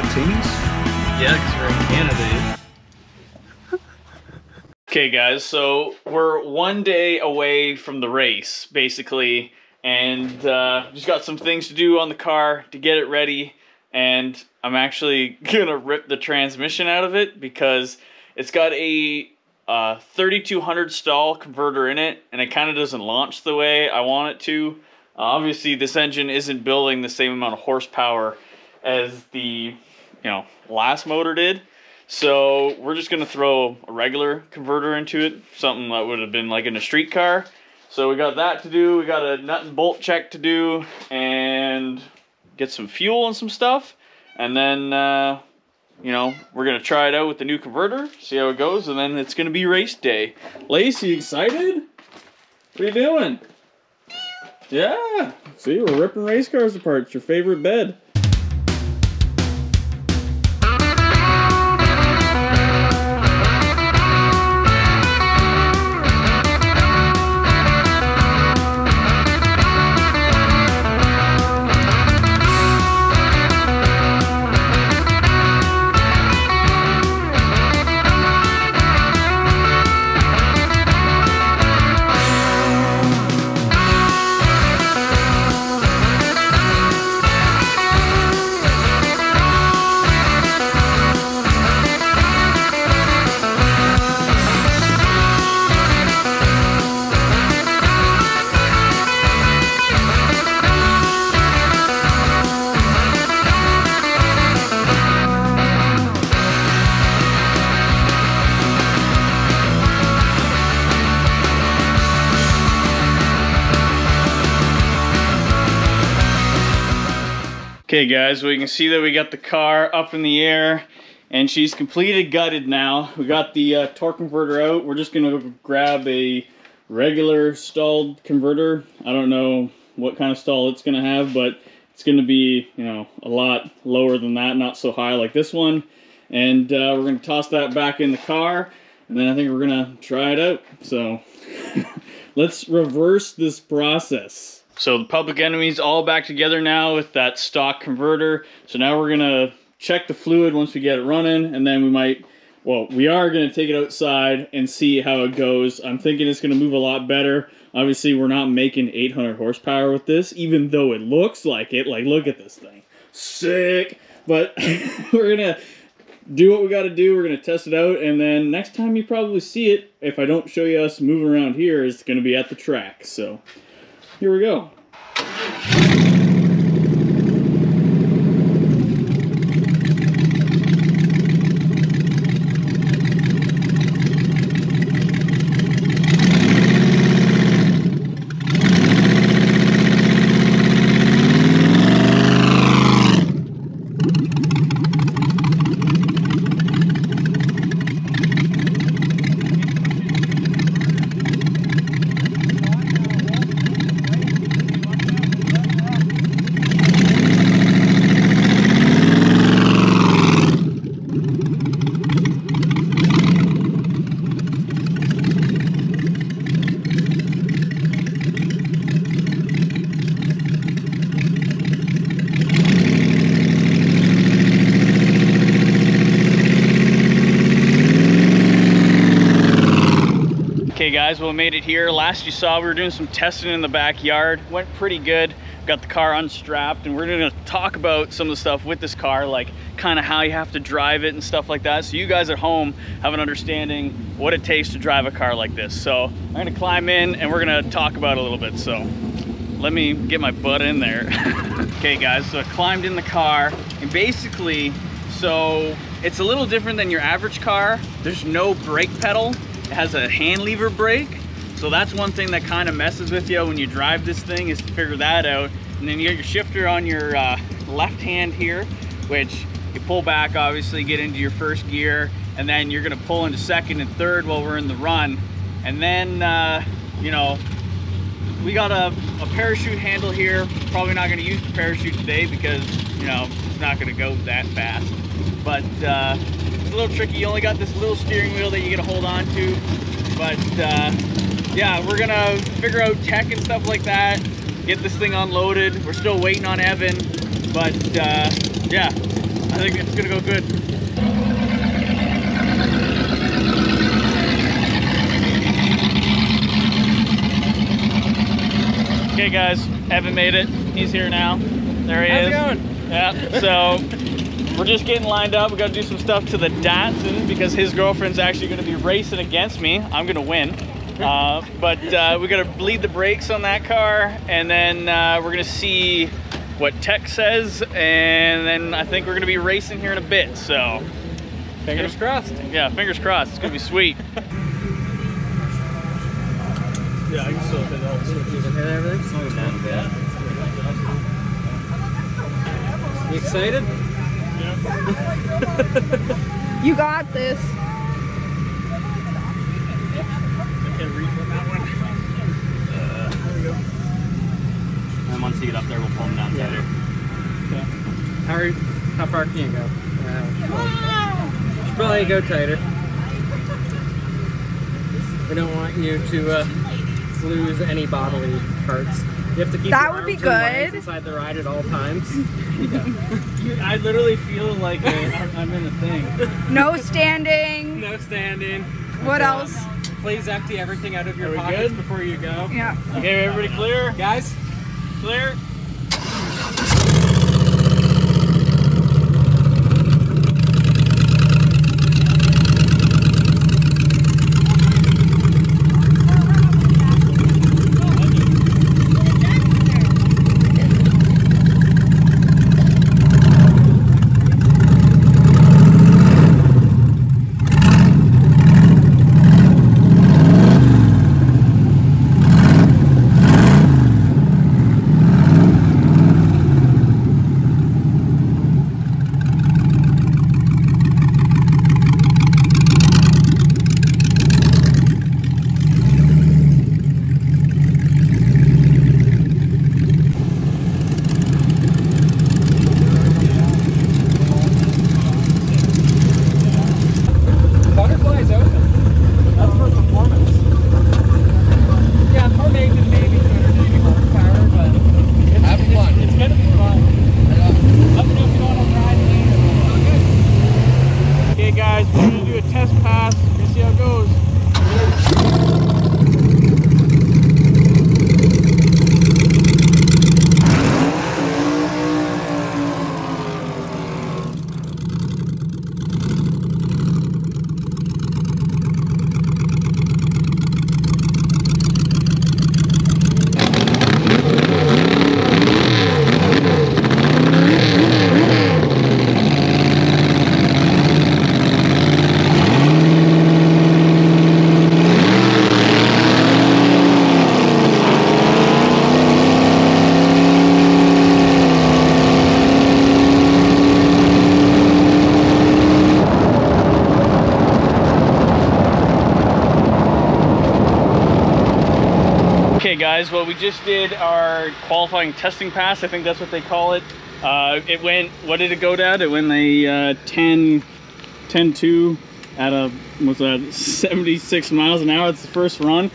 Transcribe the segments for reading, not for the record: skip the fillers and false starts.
spontaneous? Yeah, because we're in Canada. Okay guys, so we're 1 day away from the race, basically, and just got some things to do on the car to get it ready, and I'm actually gonna rip the transmission out of it because it's got a 3200 stall converter in it, and it kind of doesn't launch the way I want it to. Obviously, this engine isn't building the same amount of horsepower as the last motor did. So we're just gonna throw a regular converter into it, something that would have been like in a street car. So we got that to do, we got a nut and bolt check to do, and get some fuel and some stuff. And then, we're gonna try it out with the new converter, see how it goes, and then it's gonna be race day. Lacey, excited? What are you doing? Yeah, see, we're ripping race cars apart. It's your favorite bed. Okay guys, well you can see that we got the car up in the air and she's completely gutted now. We got the torque converter out. We're just gonna grab a regular stalled converter. I don't know what kind of stall it's gonna have, but it's gonna be, a lot lower than that, not so high like this one. And we're gonna toss that back in the car, and then I think we're gonna try it out. So let's reverse this process. So the Public Enemy's all back together now with that stock converter. So now we're gonna check the fluid once we get it running, and then we are gonna take it outside and see how it goes. I'm thinking it's gonna move a lot better. Obviously, we're not making 800 horsepower with this, even though it looks like it. Like, look at this thing. Sick. But we're gonna do what we gotta do. We're gonna test it out, and then next time you probably see it, if I don't show you us moving around here, it's gonna be at the track. So here we go. Okay guys, well, we made it here. Last you saw, we were doing some testing in the backyard. Went pretty good. Got the car unstrapped, and we're gonna talk about some of the stuff with this car, like kind of how you have to drive it and stuff like that, so you guys at home have an understanding what it takes to drive a car like this. So I'm gonna climb in and we're gonna talk about it a little bit. So let me get my butt in there. Okay guys, so I climbed in the car, and basically, so it's a little different than your average car. There's no brake pedal. It has a hand lever brake. So that's one thing that kind of messes with you when you drive this thing, is to figure that out. And then you got your shifter on your left hand here, which you pull back, obviously, get into your first gear, and then you're gonna pull into second and third while we're in the run. And then, we got a parachute handle here. Probably not gonna use the parachute today because, it's not gonna go that fast. But it's a little tricky. You only got this little steering wheel that you gotta hold on to. But yeah, we're gonna figure out tech and stuff like that, get this thing unloaded. We're still waiting on Evan, but yeah, I think it's gonna go good. Okay guys, Evan made it. He's here now. There he is. How's it going? Yeah, so we're just getting lined up. We gotta do some stuff to the Datsun because his girlfriend's actually gonna be racing against me. I'm gonna win. But we gotta bleed the brakes on that car, and then we're gonna see what tech says, and then I think we're gonna be racing here in a bit, so. Fingers crossed. Yeah, fingers crossed. It's gonna be sweet. Yeah, I can still hit all the switches. You can hit everything? Slow down a bit. You excited? Yeah. You got this. I can't reach on that one. There we go. And once you get up there, we'll pull them down tighter. Okay. How far can you go? Should probably go tighter. We don't want you to lose any bodily parts. You have to keep That your would be arms and legs good. inside the ride at all times. I literally feel like I'm in a thing. No standing. No standing. What else? Please empty everything out of your Are we pockets good? before you go. Yeah. Okay, everybody clear? Guys, Clear? butterfly's open. That's for performance. Yeah, for maybe 280 horsepower, but it's gonna be fun. Let me know if you want to ride later. Okay guys, we're gonna do a test pass. We're gonna see how it goes. Okay guys, well we just did our qualifying testing pass, I think that's what they call it. It went, what did it go down? It went a 10.2 at a, what's that, 76 miles an hour. It's the first run.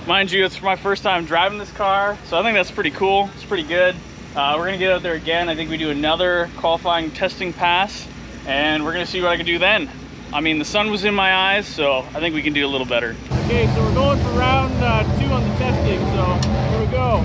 Mind you, it's my first time driving this car, so I think that's pretty cool. It's pretty good. We're gonna get out there again. I think we do another qualifying testing pass, and we're gonna see what I can do then. I mean, the sun was in my eyes, so I think we can do a little better. Okay, so we're going for round 2 on the testing, so here we go.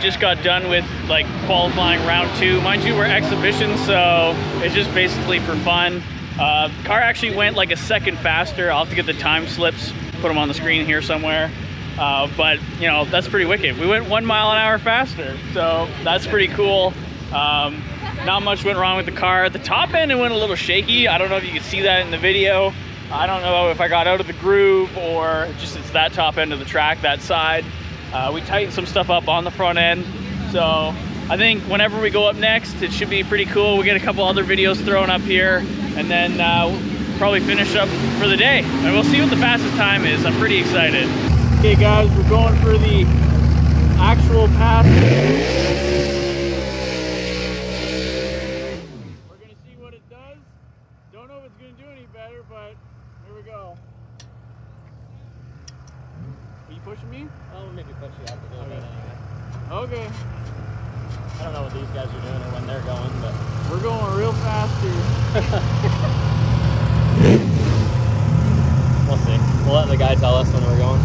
just got done with like qualifying round 2. Mind you, we're exhibition, so it's just basically for fun. Car actually went like a second faster. I'll have to get the time slips, put them on the screen here somewhere. But you know, that's pretty wicked. We went 1 mile an hour faster, so that's pretty cool. Not much went wrong with the car. At the top end, it went a little shaky. I don't know if you can see that in the video. I don't know if I got out of the groove or just it's that top end of the track, that side. We tightened some stuff up on the front end. So I think whenever we go up next, it should be pretty cool. We'll get a couple other videos thrown up here, and then we'll probably finish up for the day. And we'll see what the fastest time is. I'm pretty excited. Okay guys, we're going for the actual pass. We're gonna see what it does. Don't know if it's gonna do any better, but here we go. Are you pushing me? I'll maybe push you out a little bit anyway. Okay. I don't know what these guys are doing or when they're going, but we're going real fast here. We'll see. We'll let the guy tell us when we're going.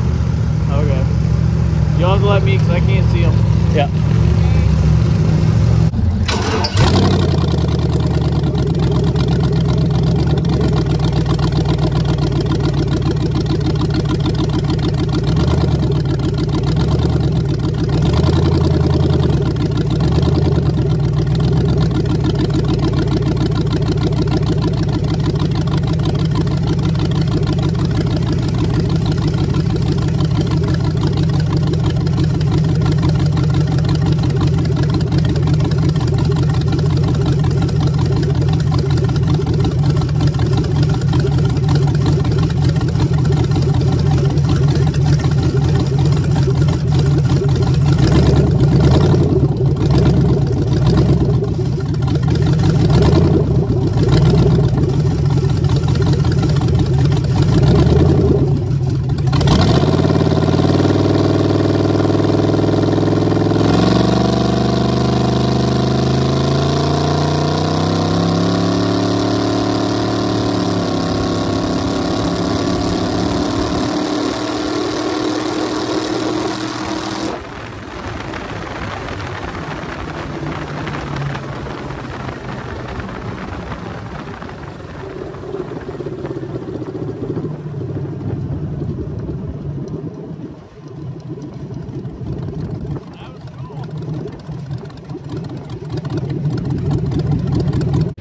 Okay. You'll have to let me because I can't see him. Yeah.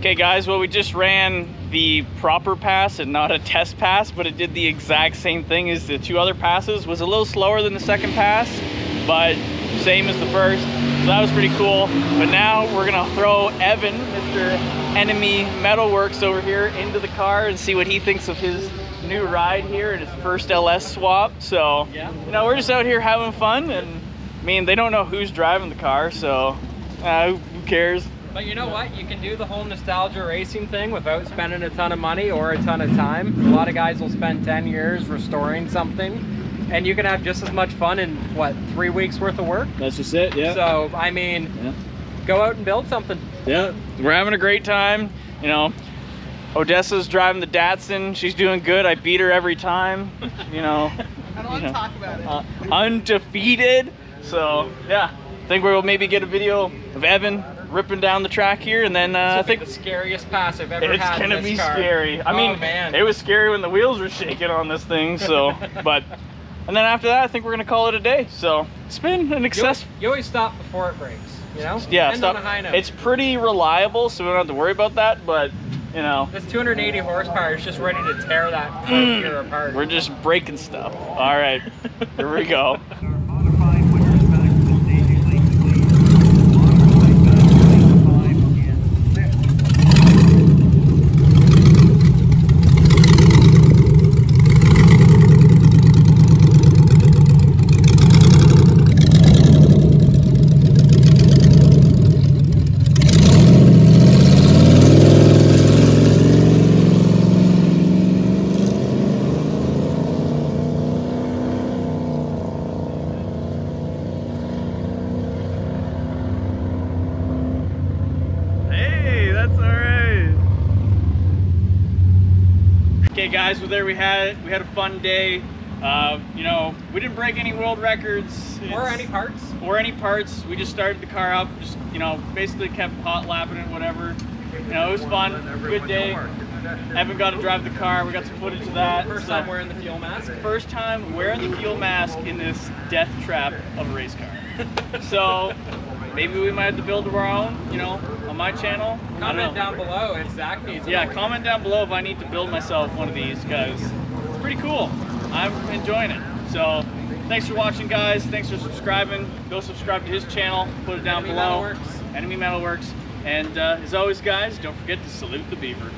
Okay guys, well we just ran the proper pass and not a test pass, but it did the exact same thing as the 2 other passes. Was a little slower than the second pass, but same as the first. So that was pretty cool. But now we're gonna throw Evan, Mr. Enemy Metalworks over here, into the car and see what he thinks of his new ride here and his first LS swap. So, yeah, you know, we're just out here having fun, and I mean, they don't know who's driving the car, so who cares? But you know what? You can do the whole nostalgia racing thing without spending a ton of money or a ton of time. A lot of guys will spend 10 years restoring something, and you can have just as much fun in, what, 3 weeks worth of work? That's just it, yeah. So, I mean, go out and build something. Yeah, we're having a great time. You know, Odessa's driving the Datsun. She's doing good. I beat her every time, you know. I don't want to talk about it. Undefeated. So, yeah. I think we'll maybe get a video of Evan ripping down the track here, and then I think the scariest pass I've ever had. It's gonna be car. scary. I mean, man. It was scary when the wheels were shaking on this thing. So, but, and then after that, I think we're gonna call it a day. So it's been an excess. You always stop before it breaks. You know? Yeah, end on a high note. It's pretty reliable, so we don't have to worry about that. But you know, this 280 horsepower is just ready to tear that gear apart. We're just breaking stuff. All right, here we go. Okay guys, well there we had a fun day. You know, we didn't break any world records. Or any parts. Or any parts. We just started the car up, just, you know, basically kept hot lapping it, whatever. You know, it was fun, good day. Haven't got to drive the car, we got some footage of that. First time wearing the fuel mask. First time wearing the fuel mask in this death trap of a race car. So, maybe we might have to build our own, you know, on my channel. Comment down below if Zach needs it. Yeah, comment down below if I need to build myself one of these, because it's pretty cool. I'm enjoying it. So, thanks for watching, guys. Thanks for subscribing. Go subscribe to his channel. Put it down below. Enemy Metalworks. Enemy Metalworks. And as always, guys, don't forget to salute the beaver.